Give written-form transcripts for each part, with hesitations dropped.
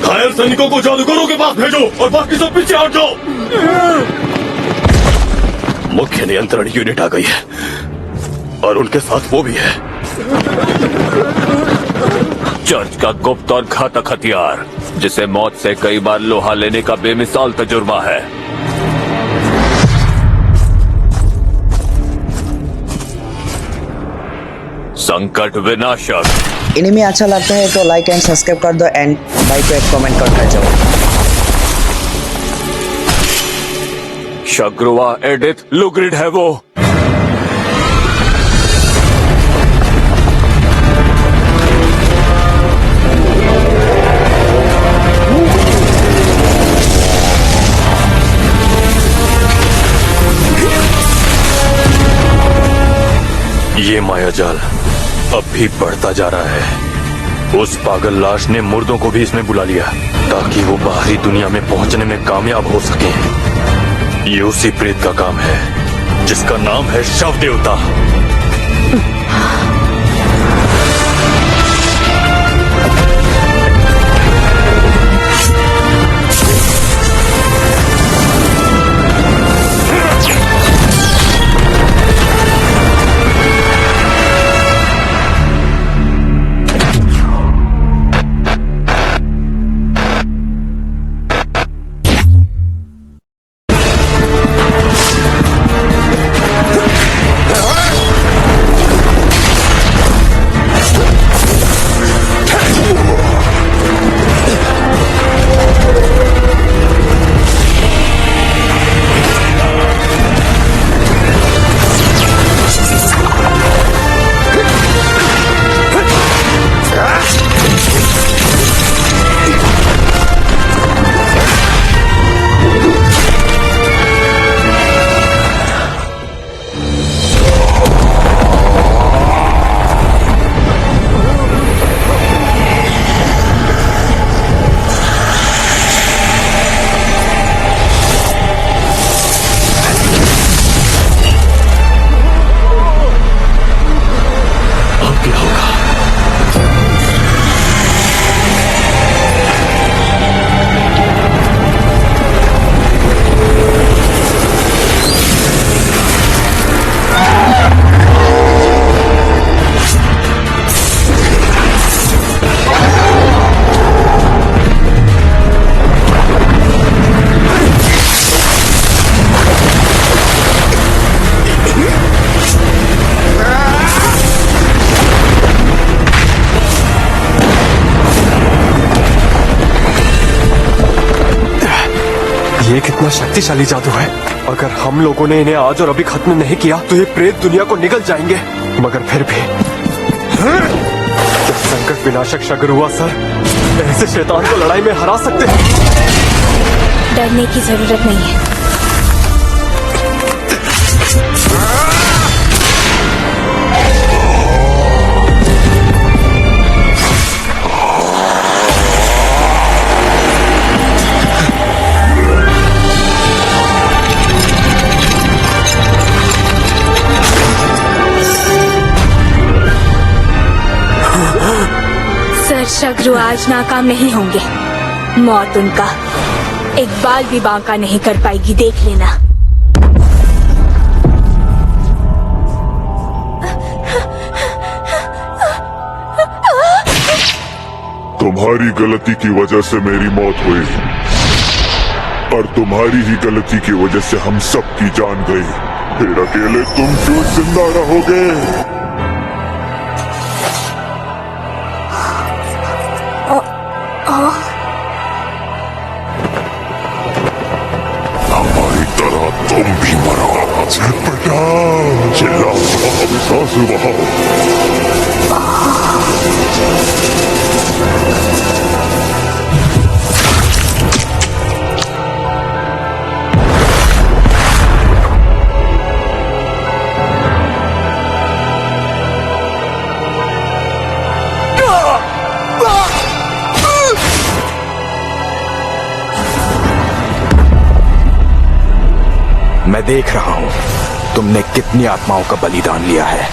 घायल सैनिकों को जादूगरों के पास भेजो और बाकी सब पीछे हट जाओ। मुख्य नियंत्रण यूनिट आ गई है और उनके साथ वो भी है। चर्च का गुप्त और घातक हथियार, जिसे मौत से कई बार लोहा लेने का बेमिसाल तजुर्बा है। संकट विनाशक। एनिमी अच्छा लगता है तो लाइक एंड सब्सक्राइब कर दो एंड भाई को एक कमेंट कर जाओ। शग्रुवा एडिथ लुग्रिड है वो। ये मायाजाल अब भी बढ़ता जा रहा है। उस पागल लाश ने मुर्दों को भी इसमें बुला लिया ताकि वो बाहरी दुनिया में पहुंचने में कामयाब हो सके। ये उसी प्रेत का काम है जिसका नाम है शव देवता। ये कितना शक्तिशाली जादू है। अगर हम लोगों ने इन्हें आज और अभी खत्म नहीं किया तो ये प्रेत दुनिया को निगल जाएंगे। मगर फिर भी जब संकट विनाशक शग्रुवा सर ऐसे शैतान को लड़ाई में हरा सकते हैं। डरने की जरूरत नहीं है। शग्रु आज नाकाम नहीं होंगे। मौत उनका एक बाल भी बांका नहीं कर पाएगी, देख लेना। तुम्हारी गलती की वजह से मेरी मौत हुई और तुम्हारी ही गलती की वजह से हम सब की जान गई। फिर अकेले तुम क्यों जिंदा रहोगे? हमारी तरह तुम भी मरो। छटपटाओ, चिल्लाओ, सांस बहाओ। मैं देख रहा हूं तुमने कितनी आत्माओं का बलिदान लिया है।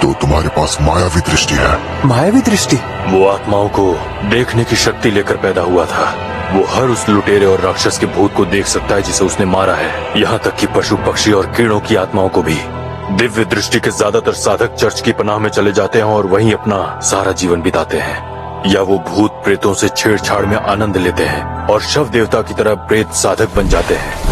तो तुम्हारे पास मायावी दृष्टि है। मायावी दृष्टि? वो आत्माओं को देखने की शक्ति लेकर पैदा हुआ था। वो हर उस लुटेरे और राक्षस के भूत को देख सकता है जिसे उसने मारा है। यहाँ तक कि पशु पक्षी और कीड़ों की आत्माओं को भी। दिव्य दृष्टि के ज्यादातर साधक चर्च की पनाह में चले जाते हैं और वहीं अपना सारा जीवन बिताते हैं। या वो भूत प्रेतों से छेड़छाड़ में आनंद लेते हैं और शव देवता की तरह प्रेत साधक बन जाते हैं।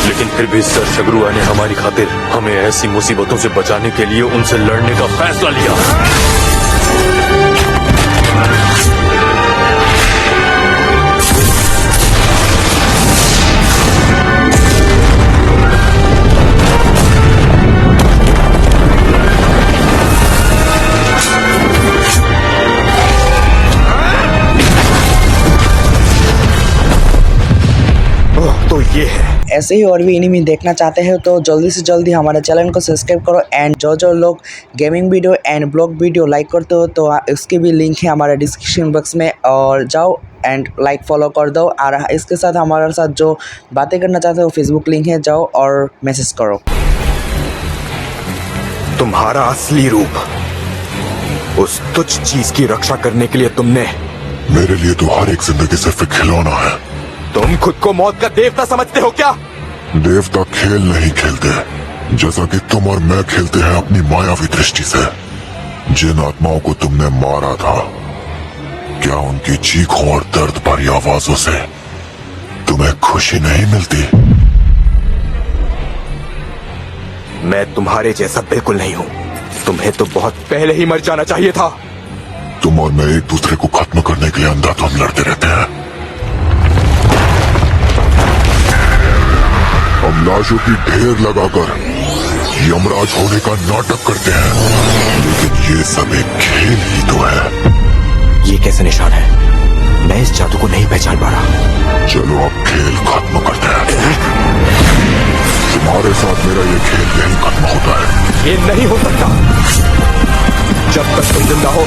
लेकिन फिर भी सर शगरुआ ने हमारी खातिर हमें ऐसी मुसीबतों से बचाने के लिए उनसे लड़ने का फैसला लिया। तो ये है। ऐसे ही और भी एनिमी देखना चाहते हैं तो जल्दी से जल्दी हमारे चैनल को सब्सक्राइब करो। एंड जो लोग gaming video and blog video like करते हो तो इसकी भी लिंक है हमारे डिस्क्रिप्शन बॉक्स में, और जाओ एंड लाइक फॉलो कर दो। और इसके साथ हमारे साथ जो बातें करना चाहते हो फेसबुक लिंक है, जाओ और मैसेज करो। तुम्हारा असली रूप, उस तुच्छ चीज की रक्षा करने के लिए तुमने, मेरे लिए तो हर एक जिंदगी सिर्फ एक खिलौना है। तुम खुद को मौत का देवता समझते हो क्या? देवता खेल नहीं खेलते जैसा कि तुम और मैं खेलते हैं अपनी मायावी दृष्टि से। जिन आत्माओं को तुमने मारा था, क्या उनकी चीखों और दर्द भरी आवाजों से तुम्हें खुशी नहीं मिलती? मैं तुम्हारे जैसा बिल्कुल नहीं हूँ। तुम्हें तो बहुत पहले ही मर जाना चाहिए था। तुम और मैं एक दूसरे को खत्म करने के लिए अंधाधुंध लड़ते रहते हैं। हम लाशों की ढेर लगाकर यमराज होने का नाटक करते हैं, लेकिन ये सब एक खेल ही तो है। ये कैसे निशान है? मैं इस जादू को नहीं पहचान पा रहा। चलो अब खेल खत्म करते हैं। तुम्हारे साथ मेरा ये खेल यही खत्म होता है। ये नहीं हो सकता। जब तक तुम जिंदा हो,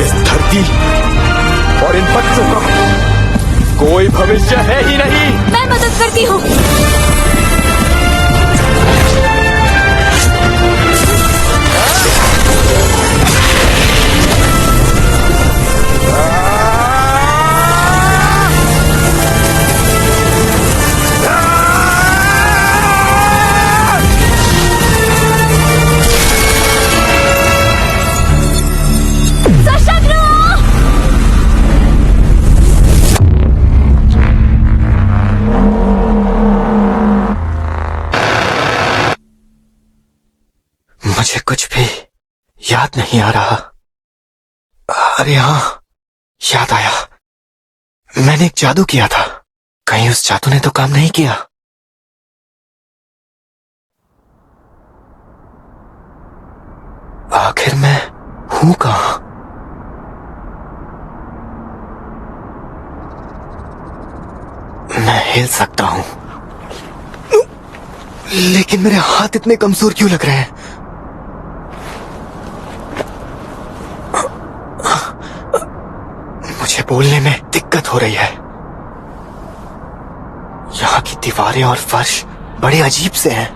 इस धरती और इन बच्चों का कोई भविष्य है ही नहीं। मैं मदद करती हूँ। मुझे कुछ भी याद नहीं आ रहा। अरे हाँ, याद आया। मैंने एक जादू किया था। कहीं उस जादू ने तो काम नहीं किया? आखिर मैं हूं कहां? मैं हिल सकता हूं, लेकिन मेरे हाथ इतने कमजोर क्यों लग रहे हैं? मुझे बोलने में दिक्कत हो रही है। यहाँ की दीवारें और फर्श बड़े अजीब से हैं।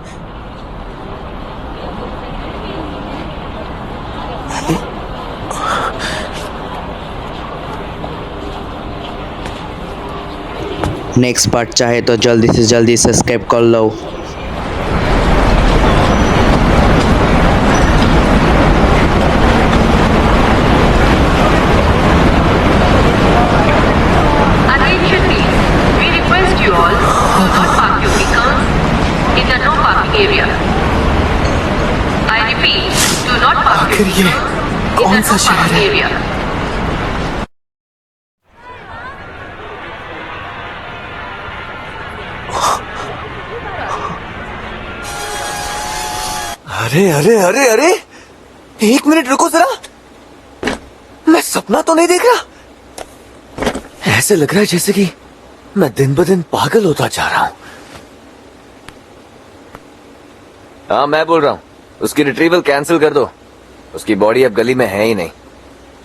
नेक्स्ट पार्ट चाहे तो जल्दी से जल्दी सब्सक्राइब कर लो। Attention please. We request you all to not park your vehicles in the no parking area. I repeat, do not park your आखिर ये vehicles in कौन the सा no शहर parking है? area. अरे अरे अरे अरे, एक मिनट रुको जरा। मैं सपना तो नहीं देख रहा। ऐसे लग रहा है जैसे कि मैं दिन ब दिन पागल होता जा रहा हूं। हाँ मैं बोल रहा हूँ, उसकी रिट्रीवल कैंसिल कर दो। उसकी बॉडी अब गली में है ही नहीं।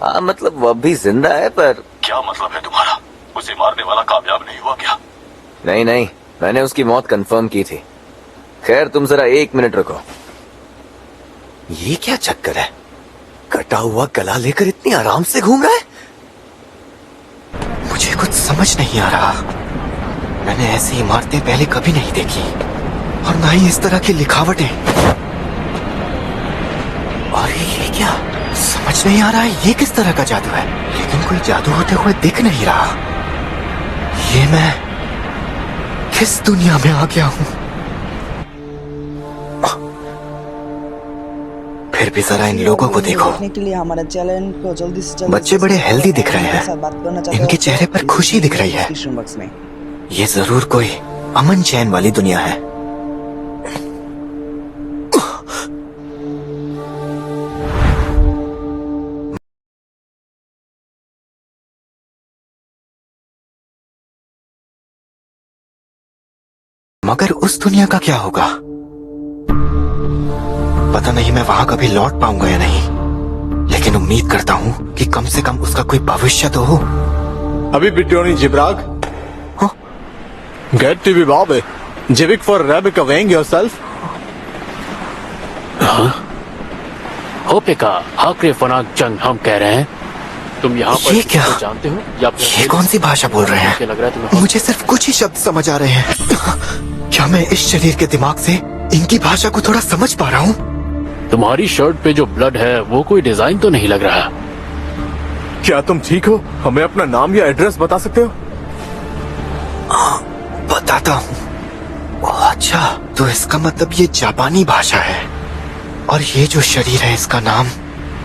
हाँ मतलब वो अब भी जिंदा है पर। क्या मतलब है तुम्हारा? उसे मारने वाला कामयाब नहीं हुआ क्या? नहीं नहीं, मैंने उसकी मौत कंफर्म की थी। खैर तुम जरा 1 मिनट रुको। ये क्या चक्कर है? कटा हुआ गला लेकर इतनी आराम से घूम रहा है। मुझे कुछ समझ नहीं आ रहा। मैंने ऐसी इमारतें पहले कभी नहीं देखी और ना ही इस तरह की लिखावटें। और ये क्या? समझ नहीं आ रहा है ये किस तरह का जादू है, लेकिन कोई जादू होते हुए दिख नहीं रहा। ये मैं किस दुनिया में आ गया हूं? फिर भी जरा इन लोगों को देखो। देखने के लिए हमारे चैनल को जल्दी से जल्दी बच्चे बड़े हेल्दी दिख रहे हैं। इनके चेहरे पर खुशी दिख रही है। डिस्क्रिप्शन बॉक्स में ये जरूर कोई अमन चैन वाली दुनिया है। मगर उस दुनिया का क्या होगा? पता नहीं मैं वहां कभी लौट पाऊंगा या नहीं, लेकिन उम्मीद करता हूं कि कम से कम उसका कोई भविष्य तो हो। Abi Bitoni Jibrag? Huh? Get TV Bobby. Jivik for Rebecca weighing yourself? होपेका हाकरे फनाक जंग हम कह रहे हैं। तुम यहाँ पर ये क्या? किसी को जानते हो या फिर ये कौन सी भाषा बोल रहे मुझे लग रहा है हैं? तुम्हें मुझे सिर्फ कुछ ही शब्द समझ आ रहे हैं। क्या मैं इस शरीर के दिमाग से इनकी भाषा को थोड़ा समझ पा रहा हूँ? तुम्हारी शर्ट पे जो ब्लड है वो कोई डिजाइन तो नहीं लग रहा। क्या तुम ठीक हो? हमें अपना नाम या एड्रेस बता सकते हो? बताता हूँ। अच्छा, तो इसका मतलब ये जापानी भाषा है और ये जो शरीर है इसका नाम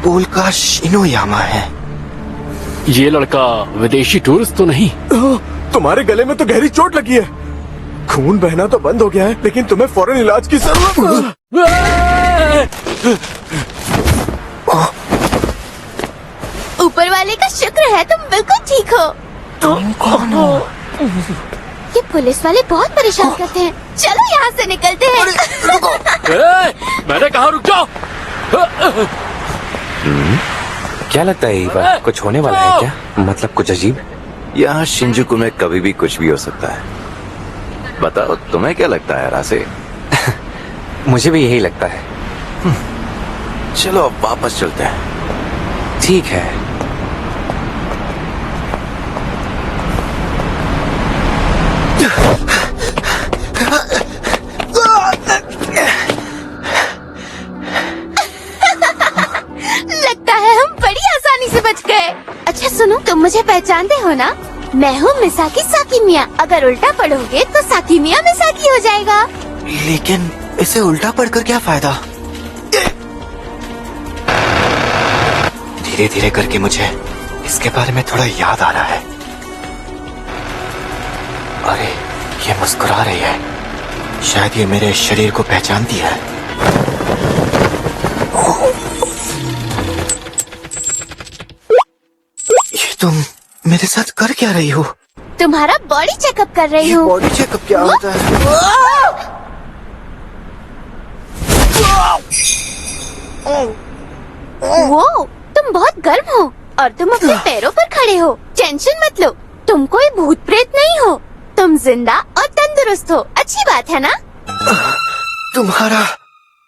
पोल्का शिनोयामा है। ये लड़का विदेशी टूरिस्ट तो नहीं? तुम्हारे गले में तो गहरी चोट लगी है। खून बहना तो बंद हो गया है, लेकिन तुम्हें फौरन इलाज की जरूरत है। ऊपर वाले का शुक्र है तुम बिल्कुल ठीक हो। तुम कौन हो? ये पुलिस वाले बहुत परेशान करते हैं। चलो यहाँ से निकलते हैं। मैंने कहा रुक जाओ। क्या लगता है ईवा, कुछ होने वाला है क्या? मतलब कुछ अजीब? यहाँ शिंजुकू में कभी भी कुछ भी हो सकता है। बताओ तुम्हें क्या लगता है रासे? मुझे भी यही लगता है। चलो अब वापस चलते हैं। ठीक है। लगता है हम बड़ी आसानी से बच गए। अच्छा सुनो, तुम मुझे पहचानते हो ना? मैं हूँ मिसाकी साकिमिया। अगर उल्टा पढ़ोगे तो साकिमिया मिसाकी हो जाएगा। लेकिन इसे उल्टा पढ़कर क्या फायदा? धीरे धीरे करके मुझे इसके बारे में थोड़ा याद आ रहा है। अरे ये मुस्कुरा रही है, शायद ये मेरे शरीर को पहचानती है। ये तुम मेरे साथ कर क्या रही हो? तुम्हारा बॉडी चेकअप कर रही हूँ। बॉडी चेकअप क्या होता है? वो तुम बहुत गर्म हो और तुम अपने पैरों पर खड़े हो। टेंशन मत लो, तुम कोई भूत प्रेत नहीं हो। तुम जिंदा और तंदुरुस्त हो। अच्छी बात है ना? तुम्हारा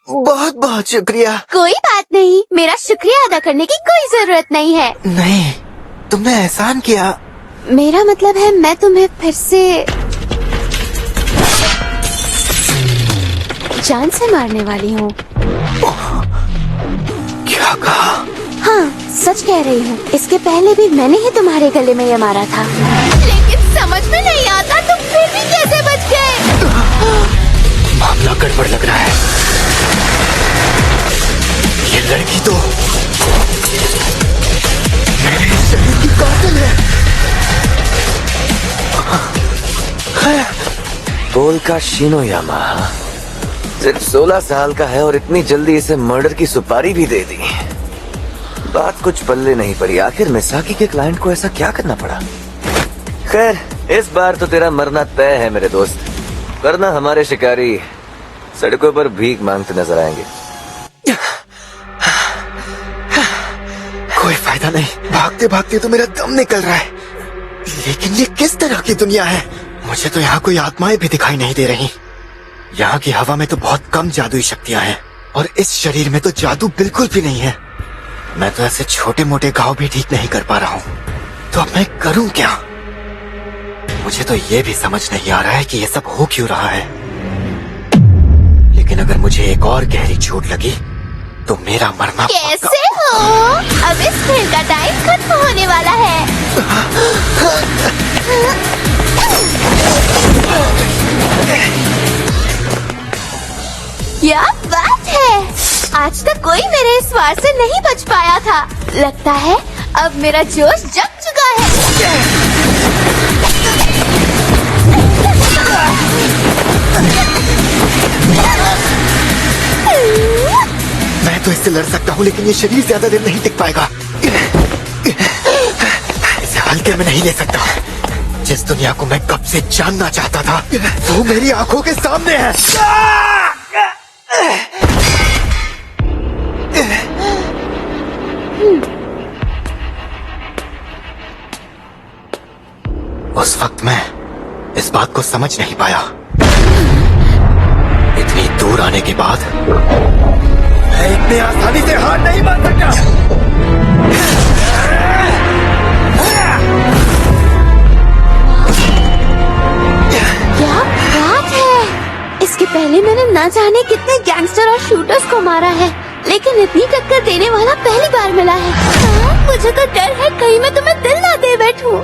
बहुत बहुत शुक्रिया। कोई बात नहीं, मेरा शुक्रिया अदा करने की कोई जरूरत नहीं है। नहीं, तुमने एहसान किया। मेरा मतलब है मैं तुम्हें फिर से जान से मारने वाली हूँ। क्या कहा? हाँ, सच कह रही हूँ। इसके पहले भी मैंने ही तुम्हारे गले में ये मारा था, लेकिन समझ में नहीं आता तुम फिर भी कैसे बच गए। मामला गड़बड़ लग रहा है। ये लड़की तो मेरे शरीर की कातिल है। पोल्का शिनोयामा सिर्फ 16 साल का है और इतनी जल्दी इसे मर्डर की सुपारी भी दे दी। बात कुछ पल्ले नहीं पड़ी। आखिर मिसाकी के क्लाइंट को ऐसा क्या करना पड़ा? खैर इस बार तो तेरा मरना तय है मेरे दोस्त, वरना हमारे शिकारी सड़कों पर भीख मांगते नजर आएंगे। कोई फायदा नहीं, भागते भागते तो मेरा दम निकल रहा है। लेकिन ये किस तरह की दुनिया है? मुझे तो यहाँ कोई आत्माएं भी दिखाई नहीं दे रही। यहाँ की हवा में तो बहुत कम जादुई शक्तियाँ हैं और इस शरीर में तो जादू बिल्कुल भी नहीं है। मैं तो ऐसे छोटे मोटे घाव भी ठीक नहीं कर पा रहा हूँ, तो अब मैं करूँ क्या? मुझे तो ये भी समझ नहीं आ रहा है कि ये सब हो क्यों रहा है। लेकिन अगर मुझे एक और गहरी चोट लगी तो मेरा मरना कैसे हो? अब इस खेल का टाइम खत्म होने वाला है। क्या बात है, आज तक कोई मेरे इस वार से नहीं बच पाया था। लगता है अब मेरा जोश जग चुका है। मैं तो इससे लड़ सकता हूँ, लेकिन ये शरीर ज्यादा देर नहीं टिक पाएगा। इसे हल्के में नहीं ले सकता। जिस दुनिया को मैं कब से जानना चाहता था वो मेरी आंखों के सामने है। उस वक्त मैं इस बात को समझ नहीं पाया। इतनी दूर आने के बाद मैं इतनी आसानी से हार नहीं मान सकता। क्या बात है, इसके पहले मैंने ना जाने कितने गैंगस्टर और शूटर्स को मारा है, लेकिन इतनी टक्कर देने वाला पहली बार मिला है। मुझे तो डर है कहीं मैं तुम्हें दिल ना दे बैठूं।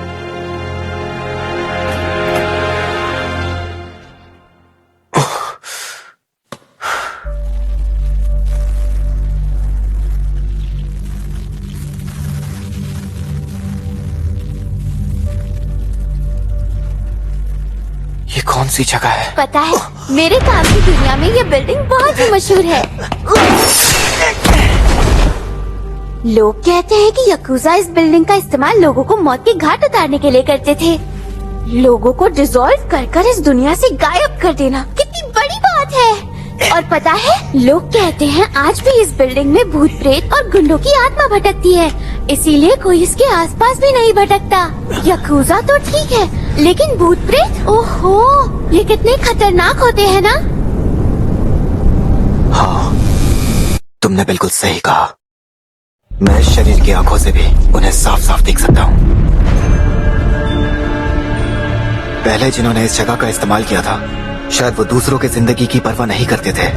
ये कौन सी जगह है? पता है, मेरे काम की दुनिया में ये बिल्डिंग बहुत ही मशहूर है। लोग कहते हैं कि यकूजा इस बिल्डिंग का इस्तेमाल लोगों को मौत के घाट उतारने के लिए करते थे। लोगों को डिसॉल्व कर कर इस दुनिया से गायब कर देना कितनी बड़ी बात है। और पता है, लोग कहते हैं आज भी इस बिल्डिंग में भूत प्रेत और गुंडों की आत्मा भटकती है, इसीलिए कोई इसके आसपास भी नहीं भटकता। यकूजा तो ठीक है, लेकिन भूत प्रेत, ओहो, ये कितने खतरनाक होते हैं ना। हाँ, तुमने बिल्कुल सही कहा। मैं इस शरीर की आंखों से भी उन्हें साफ साफ देख सकता हूँ। पहले जिन्होंने इस जगह का इस्तेमाल किया था, शायद वो दूसरों की जिंदगी की परवाह नहीं करते थे।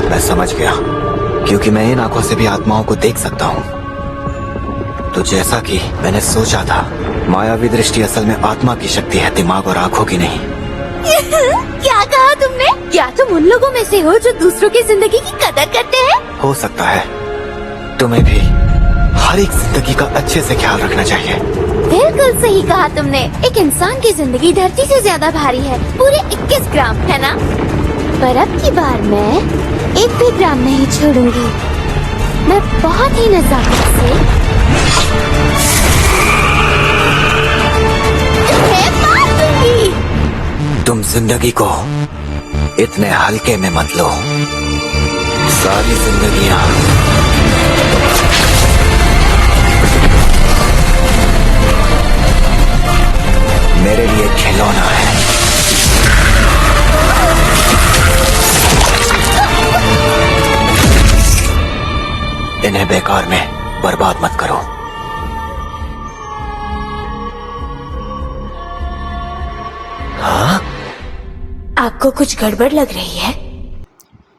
मैं समझ गया, क्योंकि मैं इन आंखों से भी आत्माओं को देख सकता हूँ। तो जैसा कि मैंने सोचा था, मायावी दृष्टि असल में आत्मा की शक्ति है, दिमाग और आंखों की नहीं। क्या कहा तुमने? क्या तुम उन लोगों में से हो जो दूसरों की जिंदगी की कदर करते हैं? हो सकता है, तुम्हें भी हर एक जिंदगी का अच्छे से ख्याल रखना चाहिए। बिल्कुल सही कहा तुमने। एक इंसान की जिंदगी धरती से ज्यादा भारी है, पूरे 21 ग्राम, है ना? पर अब की बार मैं एक भी ग्राम नहीं छोड़ूंगी। मैं बहुत ही नजाकत से तुम्हें मार दूंगी। तुम जिंदगी को इतने हल्के में मत लो। सारी जिंदगियां मेरे लिए खिलौना है। इन्हें बेकार में बर्बाद मत करो। हाँ? आपको कुछ गड़बड़ लग रही है?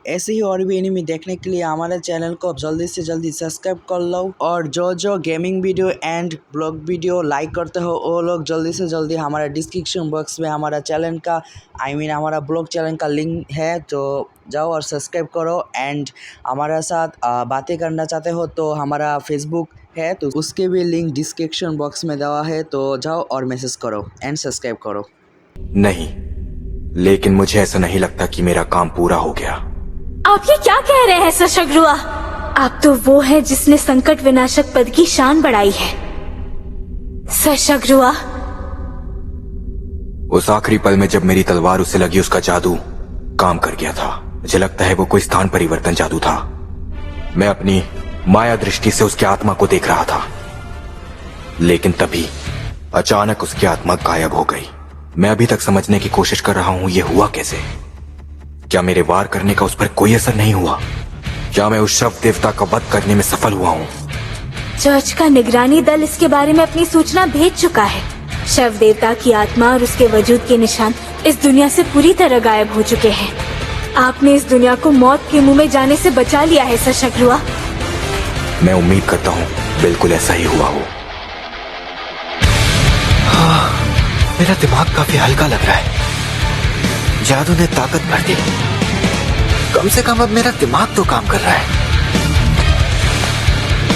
ऐसे ही और भी एनिमी देखने के लिए हमारे चैनल को जल्दी से जल्दी सब्सक्राइब कर लो, और जो gaming video and blog video like करते हो वो लोग जल्दी से जल्दी हमारे डिस्क्रिप्शन बॉक्स में हमारा चैनल का हमारा ब्लॉग चैनल का लिंक है, तो जाओ और सब्सक्राइब करो। एंड हमारे साथ बातें करना चाहते हो तो हमारा फेसबुक है, तो उसके भी लिंक डिस्क्रिप्शन बॉक्स में देवा है, तो जाओ और मैसेज करो एंड सब्सक्राइब करो। नहीं, लेकिन मुझे ऐसा नहीं लगता कि मेरा काम पूरा हो गया। आप ये क्या कह रहे हैं सशग्रुआ? आप तो वो है जिसने संकट विनाशक पद की शान बढ़ाई है। सशग्रुआ, उस आखिरी पल में जब मेरी तलवार उसे लगी, उसका जादू काम कर गया था। मुझे लगता है वो कोई स्थान परिवर्तन जादू था। मैं अपनी माया दृष्टि से उसकी आत्मा को देख रहा था, लेकिन तभी अचानक उसकी आत्मा गायब हो गई। मैं अभी तक समझने की कोशिश कर रहा हूं ये हुआ कैसे। क्या मेरे वार करने का उस पर कोई असर नहीं हुआ? क्या मैं उस शव देवता का वध करने में सफल हुआ हूँ? चर्च का निगरानी दल इसके बारे में अपनी सूचना भेज चुका है। शव देवता की आत्मा और उसके वजूद के निशान इस दुनिया से पूरी तरह गायब हो चुके हैं। आपने इस दुनिया को मौत के मुंह में जाने से बचा लिया है सशक्रुआ। मैं उम्मीद करता हूँ बिल्कुल ऐसा ही हुआ हो। मेरा दिमाग काफी हल्का लग रहा है। जादू ने ताकत भर दी। कम से कम अब मेरा दिमाग तो काम कर रहा है।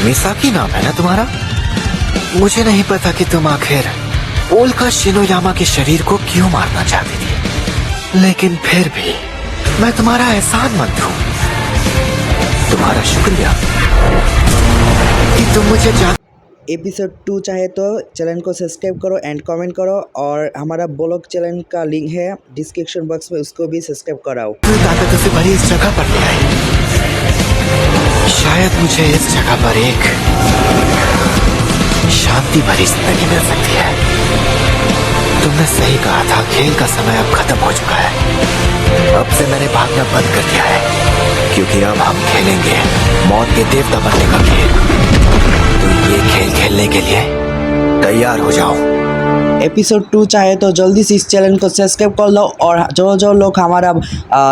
मिसाकी नाम है ना तुम्हारा? मुझे नहीं पता कि तुम आखिर ओल्का शिनोयामा के शरीर को क्यों मारना चाहती थी, लेकिन फिर भी मैं तुम्हारा एहसानमंद हूँ। तुम्हारा शुक्रिया कि तुम मुझे एपिसोड 2 चाहे तो चैनल को सब्सक्राइब करो एंड कमेंट करो, और हमारा ब्लॉग चैनल का लिंक है डिस्क्रिप्शन बॉक्स में, उसको भी सब्सक्राइब कराओ। ताकतों से भरी इस जगह पर ले आई। शायद मुझे इस जगह पर एक शांति भरी जिंदगी मिल सकती है। तुमने सही कहा था, खेल का समय अब खत्म हो चुका है। अब से मैंने भागना बंद कर दिया है, क्योंकि अब हम खेलेंगे मौत के देवता बनने का खेल। तो ये खेल खेलने के लिए तैयार हो जाओ। एपिसोड 2 चाहे तो जल्दी से इस चैनल को सब्सक्राइब कर लो, और जो लोग हमारा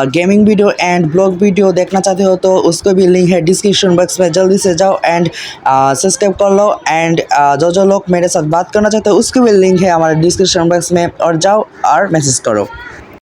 gaming video and blog video देखना चाहते हो तो उसको भी लिंक है डिस्क्रिप्शन बॉक्स में, जल्दी से जाओ एंड सब्सक्राइब कर लो। एंड जो लोग मेरे साथ बात करना चाहते हो उसकी भी लिंक है हमारे डिस्क्रिप्शन बॉक्स में, और जाओ और मैसेज करो।